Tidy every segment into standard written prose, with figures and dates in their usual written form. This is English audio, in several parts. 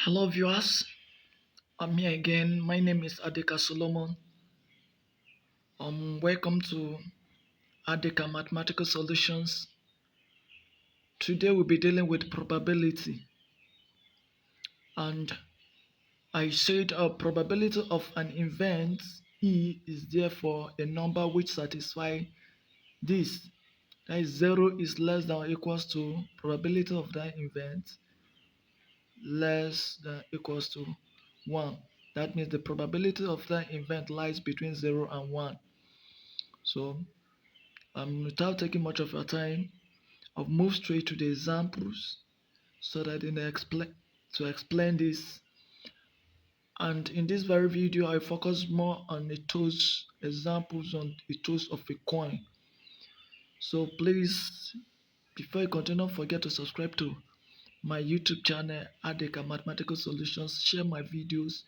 Hello viewers, I'm here again. My name is Adeka Solomon. Welcome to Adeka Mathematical Solutions. Today we'll be dealing with probability, and I said a probability of an event E is therefore a number which satisfies this. That is 0 is less than or equals to probability of that event less than equals to 1. That means the probability of that event lies between 0 and 1. So without taking much of your time, I'll move straight to the examples so that to explain this. And in this very video, I focus more on the toes examples on the toes of a coin. So please, before you continue, don't forget to subscribe to my YouTube channel, Adeka Mathematical Solutions. Share my videos.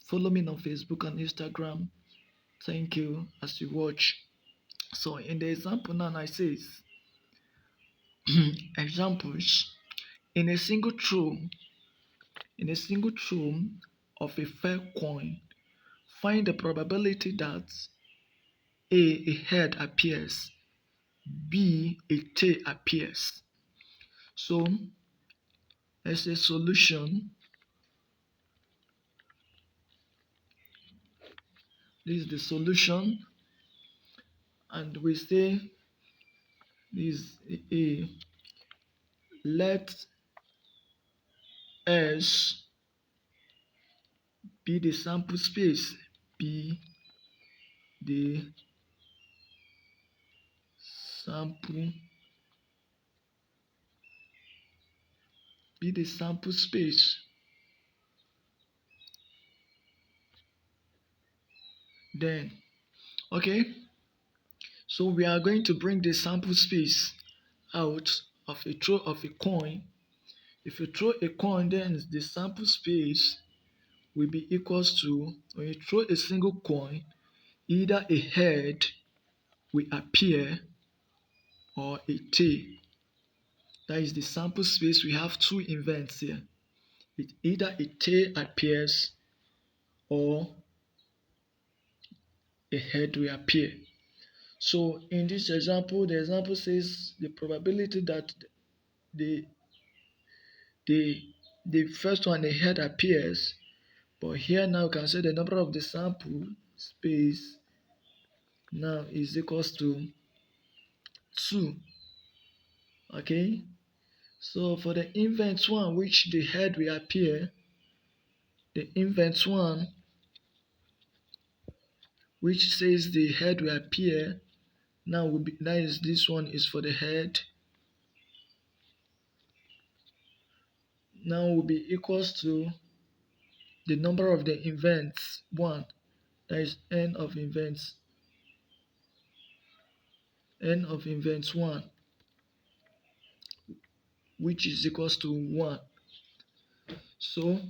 Follow me on Facebook and Instagram. Thank you as you watch. So in the example now, I says examples. In a single throw of a fair coin, find the probability that A head appears, B a tail appears. So as a solution, this is the solution, and we say this A. Let S be the sample space, be the sample space. Then okay, so we are going to bring the sample space out of a throw of a coin. If you throw a coin, then the sample space will be equals to, when you throw a single coin, either a head will appear or a tail. That is the sample space. We have two events here. Either a tail appears or a head will appear. So in this example, the example says the probability that the first one, the head appears, but here now we can say the number of the sample space now is equals to 2. Okay, so for the invent one, which the head will appear, the invent one which says the head will appear, now will be, that is, this one is for the head, now will be equals to the number of the events 1, that is n of events 1, which is equals to 1. So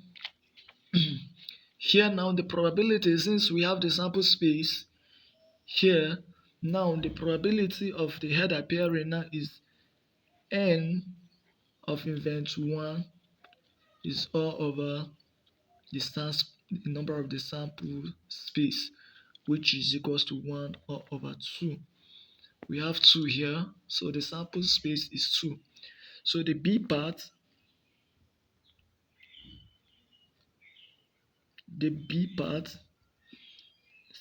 here now the probability, since we have the sample space here, now the probability of the head appearing now is n of event 1 is all over the number of the sample space, which is equals to 1 all over 2. We have 2 here, so the sample space is 2. So the B part,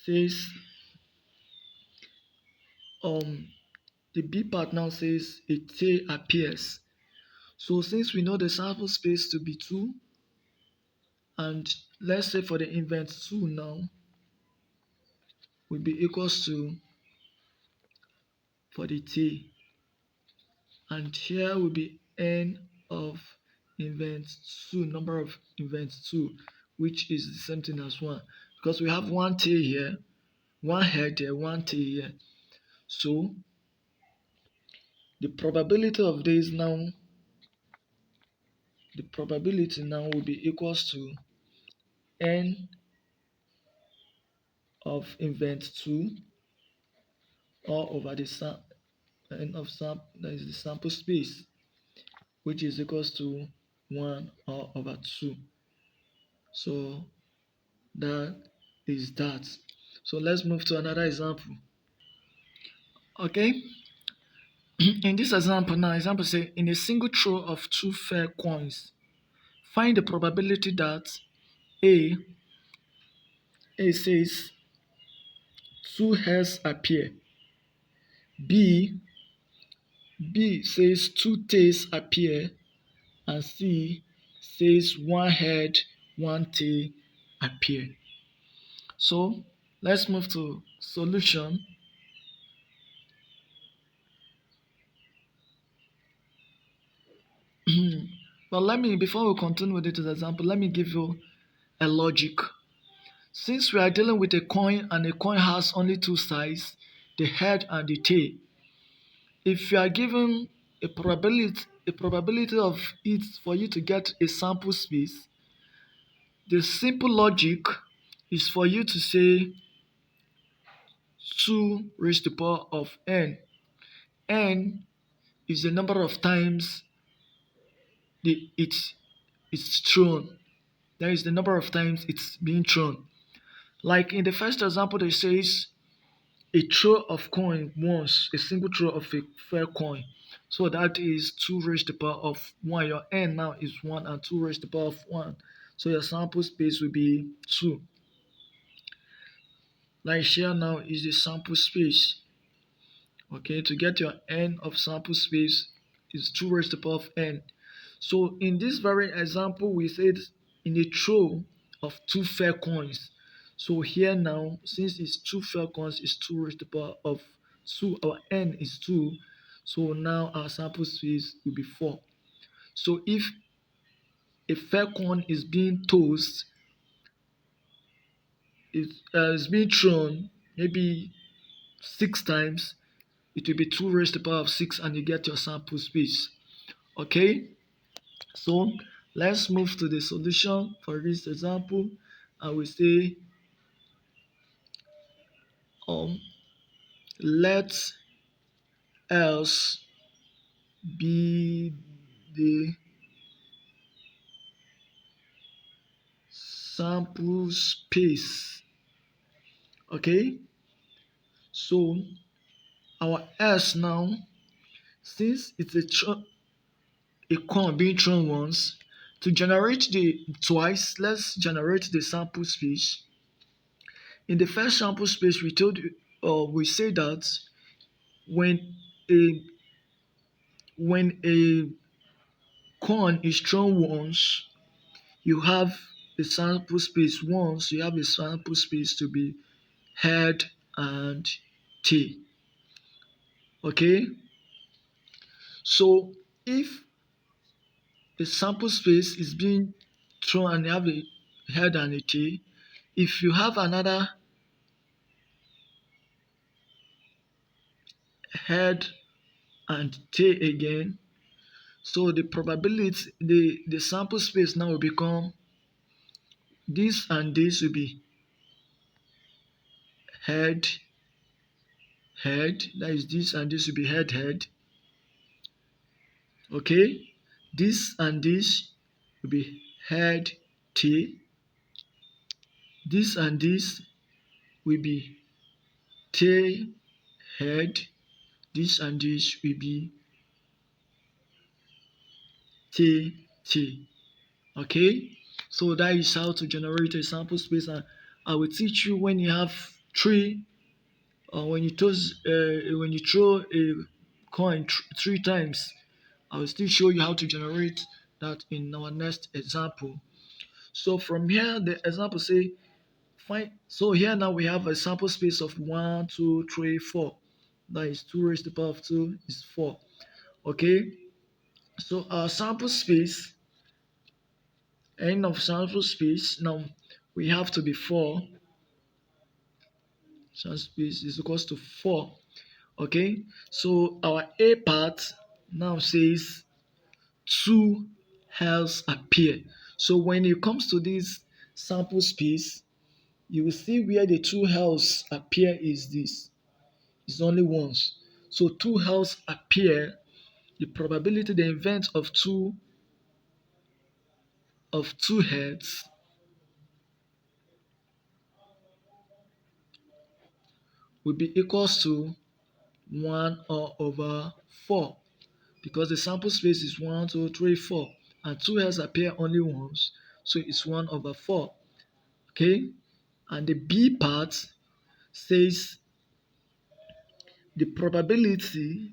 says the B part now says a tail appears. So since we know the sample space to be 2, and let's say for the event 2 now will be equals to, for the tail, and here will be n of event 2, number of events 2, which is the same thing as 1, because we have one tail here, one head here, one tail here. So the probability of this now, will be equals to n of event 2 all over the that is the sample space, which is equals to 1 all over 2. So that is that. So let's move to another example. Okay, in this example now, example say in a single throw of two fair coins, find the probability that A A says two heads appear. B B says two tails appear, and C says one head, one tail appear. So let's move to solution. But before we continue with this example, let me give you a logic. Since we are dealing with a coin and a coin has only two sides, the head and the tail, if you are given a probability of it for you to get a sample space, the simple logic is for you to say 2 raised to the power of n. N is the number of times it's thrown. That is the number of times it's being thrown. Like in the first example, it says a throw of coin once, a single throw of a fair coin. So that is 2 raised to the power of 1. Your n now is 1 and 2 raised to the power of 1. So your sample space will be 2. Like here now is the sample space. Okay, to get your n of sample space is 2 raised to the power of n. So in this very example, we said in a throw of two fair coins. So here now, since it's two fair coins, it's 2 raised to the power of 2. Our n is 2. So now our sample space will be 4. So if a fair coin is being tossed, it's being thrown maybe 6 times, it will be 2 raised to the power of 6 and you get your sample space. Okay? So let's move to the solution for this example. I will say um let else be the sample space. Okay, so our else now, since it's a coin being thrown once, to generate the twice, let's generate the sample space. In the first sample space, we say that when a when a coin is thrown once, you have a sample space once, you have a sample space to be head and tail. Okay? So if the sample space is being thrown and you have a head and a tail, if you have another head and tail again, so the probability, the sample space now will become this and this will be head, head, that is this and this will be head, head. Okay, this and this will be head, tail. This and this will be tail, head. This and this will be tail, tail. Okay, so that is how to generate a sample space, and I will teach you when you have three, or when you throw a coin 3 times. I will still show you how to generate that in our next example. So from here, the example say fine. So here now we have a sample space of 1, 2, 3, 4. That is 2 raised to the power of 2 is 4. Okay. So our sample space, n of sample space now we have to be 4. Sample space is equals to 4. Okay. So our A part now says 2 heads appear. So when it comes to this sample space, you will see where the 2 heads appear is this. It's only once. So 2 heads appear. The probability, the event of two heads will be equals to 1 all over 4, because the sample space is 1, 2, 3, 4, and 2 hairs appear only once, so it's 1 over 4. Okay, and the B part says the probability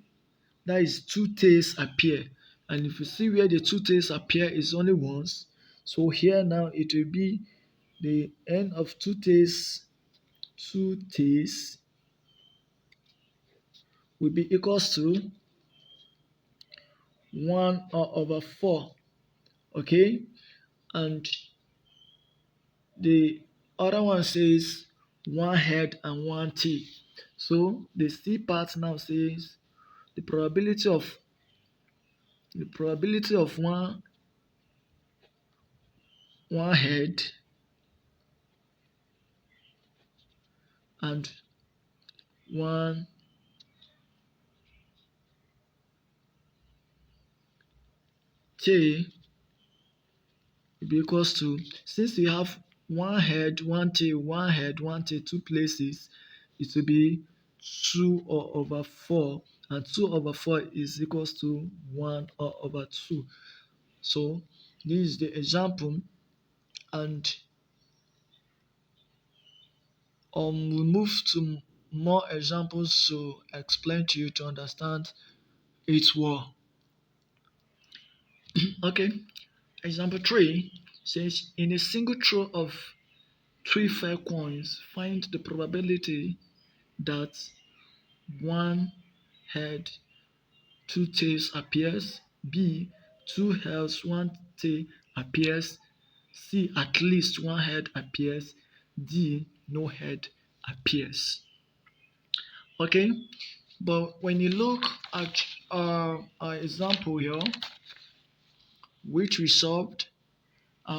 that is two tails appear, and if you see where the two tails appear is only once, so here now it will be the end of two tails will be equals to 1 over 4. Okay, and the other one says one head and one tail. So the C part now says the probability of one head and one tail will be equals to, since we have one head, one tail, one head, one tail, two places, it will be 2 over 4, and 2 over 4 is equals to 1 over 2. So this is the example, and we'll move to more examples to explain to you to understand it well. Okay, example 3 says in a single throw of 3 fair coins, find the probability that one head, two tails appears, B, two heads, one tail appears, C, at least one head appears, D, no head appears. Okay, but when you look at our example here, which we solved,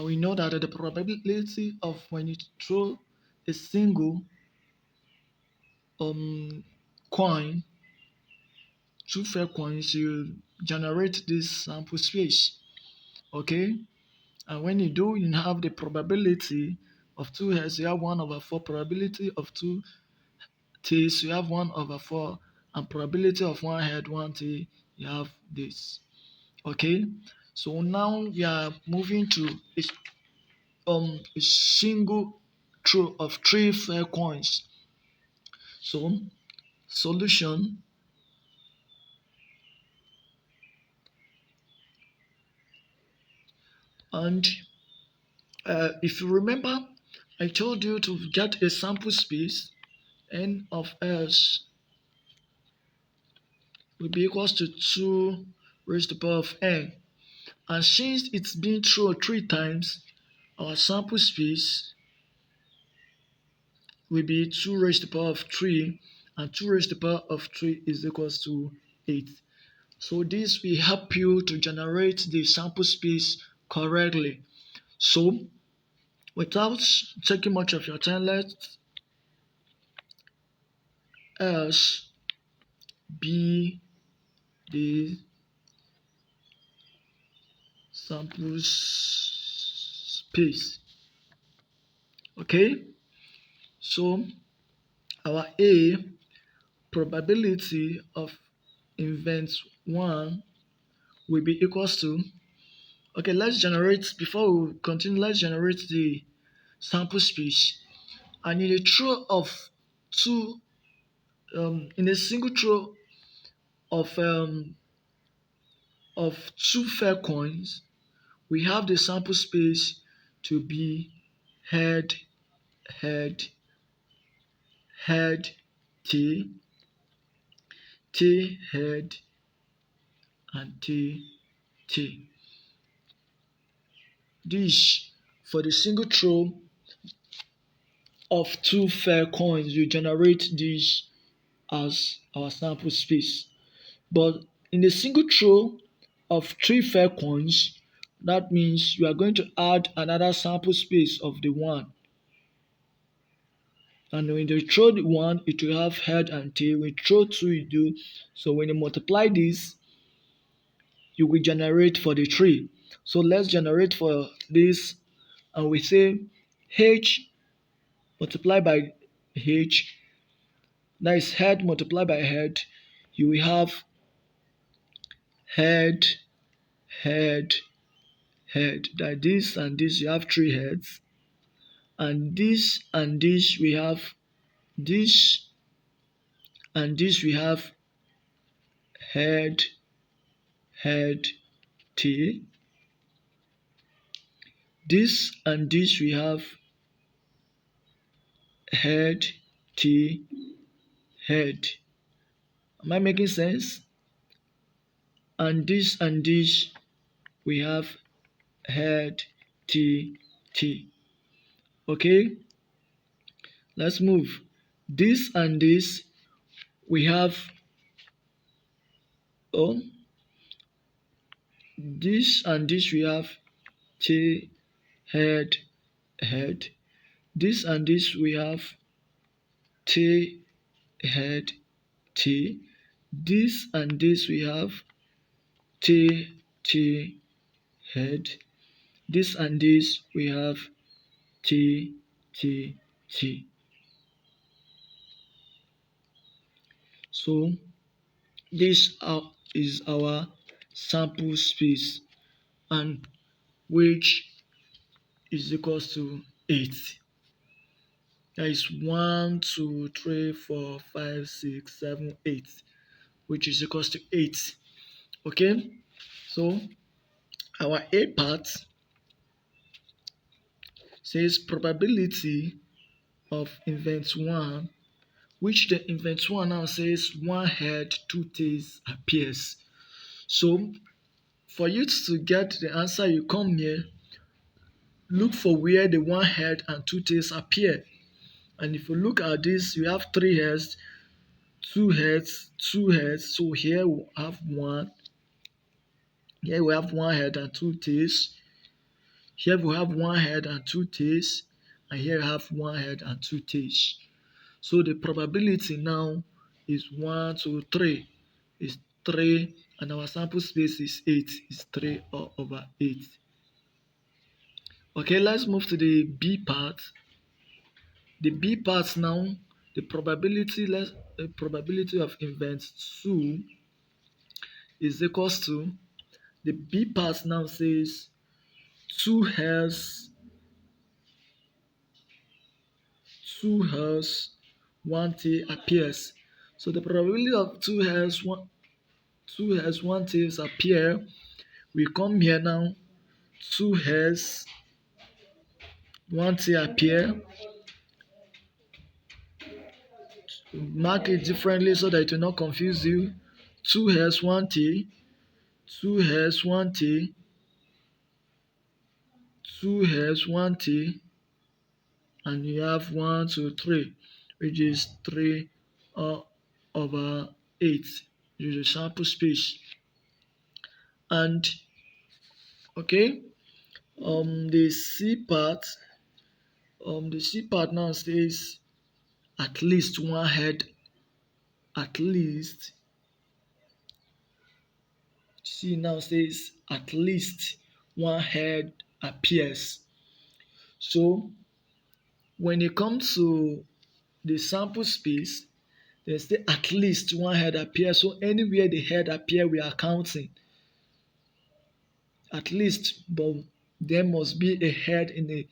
we know that the probability of when you throw a single coin, two fair coins, you generate this sample space. Okay, and when you do, you have the probability of two heads, you have 1 over 4, probability of two tails, you have 1 over 4, and probability of one head, one tail, you have this. Okay, so now we are moving to a single throw of 3 fair coins. So solution, and if you remember, I told you to get a sample space, n of s will be equals to 2 raised to the power of n. And since it's been thrown 3 times, our sample space will be 2 raised to the power of 3, and 2 raised to the power of 3 is equals to 8. So this will help you to generate the sample space correctly. So without taking much of your time, let S be the sample space. Okay, so our A, probability of event 1 will be equals to, okay, let's generate, before we continue, let's generate the sample space. And in a throw of two, in a single throw of 2 fair coins, we have the sample space to be head, head, head, tail, tail, head, and tail, tail. This, for the single throw of 2 fair coins, you generate this as our sample space. But in a single throw of 3 fair coins, that means you are going to add another sample space of the 1. And when you throw the 1, it will have head and tail. When you throw 2, you do. So when you multiply this, you will generate for the 3. So let's generate for this, and we say h multiplied by h, That is head multiplied by head. You will have head, head, head. That this and this, you have three heads. And this, we have this and this, we have head, head, tail. This and this, we have head, tail, head. Am I making sense? And this, we have head, tail, tail. Okay, let's move. This and this, we have oh, this and this, we have tail, head, head. This and this, we have tail, head, tail. This and this, we have tail, tail, head. This and this, we have tail, tail, tail. So this is our sample space, and which is equals to 8. That is 1, 2, 3, 4, 5, 6, 7, 8, which is equals to 8. Okay, so our A part says probability of event 1, which the event 1 now says one head, two tails appears. So for you to get the answer, you come here, look for where the one head and two tails appear. And if you look at this, we have three heads, two heads, two heads. So here we have one. Here we have one head and two tails. Here we have one head and two tails. And here we have one head and two tails. So the probability now is 1, 2, 3. Is 3, and our sample space is 8. Is 3 over 8. Okay, let's move to the B part. The B part now, the probability of event 2 is equals to, the B part now says 2 hairs, 1 tail appears. So the probability of 2 hairs, 1 tails appear. We come here now, 2 hairs, 1 tail appear. Mark it differently so that it will not confuse you. 2 hairs, 1 tail, 2 hairs, 1 tail, 2 hairs, 1 tail, and you have 1, 2, 3, which is 3 over 8, which is the sample space. And okay, the C part now says at least one head, at least. C now says at least one head appears. So when it comes to the sample space, they say at least one head appears. So anywhere the head appear, we are counting. At least, but there must be a head in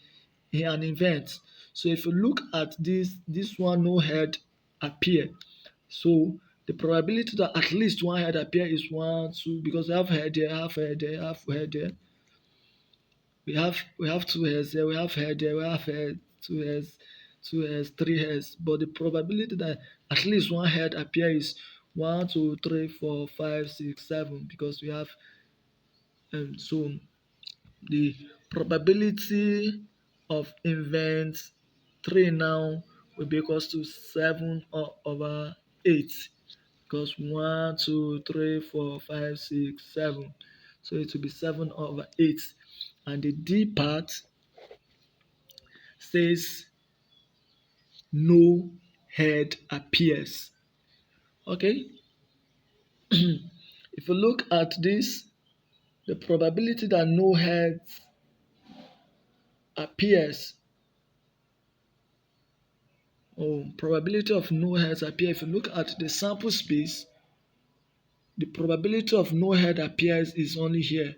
an event. So if you look at this one, no head appear. So the probability that at least one head appear is 1, 2, because we have head there, half head there, half head there. We have 2 heads there, we have head there, we have head, 2 heads, 2 heads, 3 heads. But the probability that at least one head appear is 1, 2, 3, 4, 5, 6, 7, because we have so the probability of event 3 now will be equals to 7 over 8, because 1, 2, 3, 4, 5, 6, 7. So it will be 7 over 8. And the D part says no head appears. Okay? If you look at this, the probability that no head appears, probability of no heads appear. If you look at the sample space, the probability of no head appears is only here.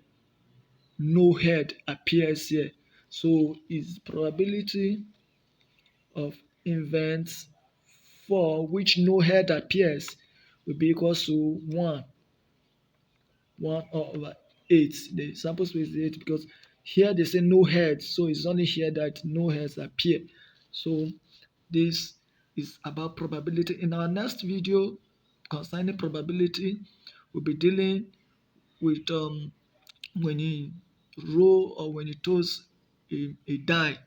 No head appears here. So its probability of events for which no head appears will be equals to 1 over 8. The sample space is 8 because here they say no heads, so it's only here that no heads appear. So this is about probability. In our next video concerning probability, we'll be dealing with when you roll or when you toss a die,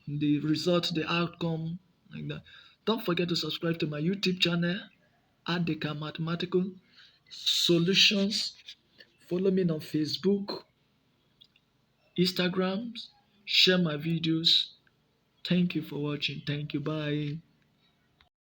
the result, the outcome, like that. Don't forget to subscribe to my YouTube channel, Adeka Mathematical Solutions. Follow me on Facebook, Instagram, share my videos. Thank you for watching. Thank you. Bye.